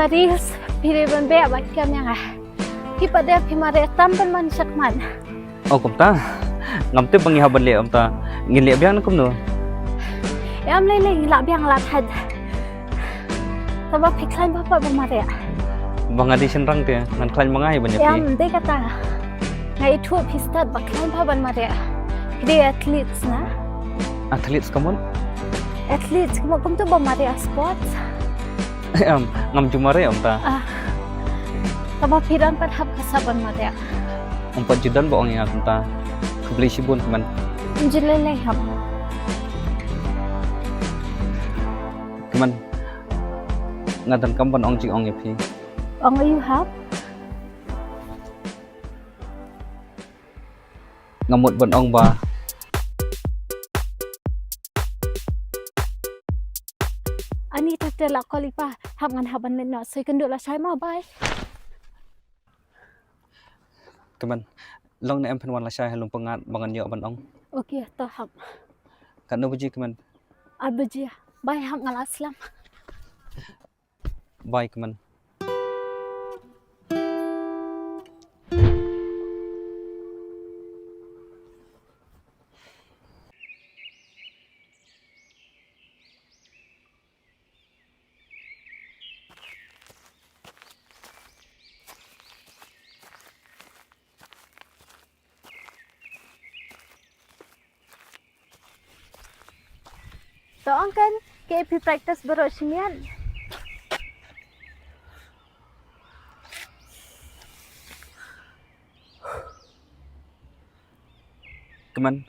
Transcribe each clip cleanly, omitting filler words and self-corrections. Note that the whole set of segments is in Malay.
Karis, piriban be abad kami nga. Pada pimare tampan man sakman. Oh kumta, ngamte bangi haban le amta ngili biang kum no. Am lele ngila biang lathad. Taba piklan bapa bamare. Bang adi senrang te ngan klan mangai banyak pi. Am de kata. Ngai thu pistat baklan baban mare. Kide athletes na. Atlet kamu? Athletes kum tu bamare sports. Ngam jumare amta. Taba piran padhap kasaban mare. Umpat judan boong yang amta. Kebeli sibun teman. Jilele ham. Teman. Ngadan kampan ong cing ong ya pi. Ong you have? Ngamut ban ong ba. Ani tak la kolipa ham ngan haban le no sai kan do la sai ma bai. Teman. Long na em penwan la syai halung pengat bangan yo ban ong. Okey, to ham. Kan no buji teman. Arbaji bai ham ngal aslam. Bye teman. To kan KP practice baro sinian. Teman.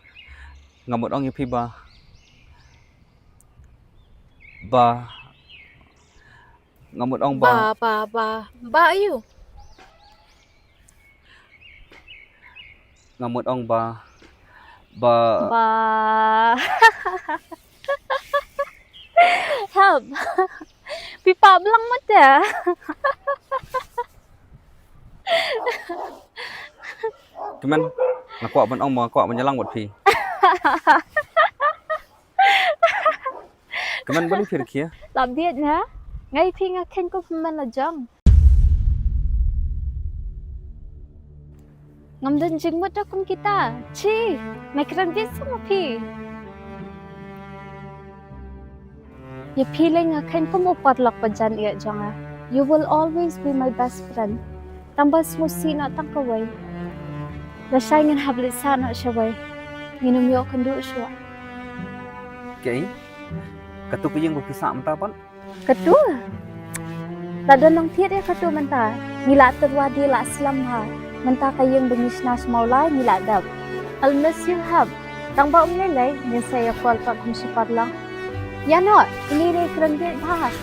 Ngamut ong ya pi ba. Ngamut ong ba. Ba you. Ngamut ong ba. Help. Pipa belang mata. Teman. Ngakuak ban ong ma kuak menyelang buat pi. Teman balik fikir kia. Lap diet na. Ngai pi ngaken ko man la jang. Ngamdan jingmut akum kita. Chi, makram dia sama pi. Ya feeling akan ko mo padlak pajan iya janga. You will always be my best friend. Tambas mo sina tangkaway. Rasay ngan hablit sana siya way. Nginum yo kandu siya. Kay. Katu kiyang bupisa amta pan. Katu. Lada nang tiat ya katu menta. Nila terwadi la aslam ha. Menta kayang bengis nas maulay nila dab. I'll miss you hab. Tang ba umlelay. Yan saya call pa kung si parlang. Ya no, ini dia kerengget bahas.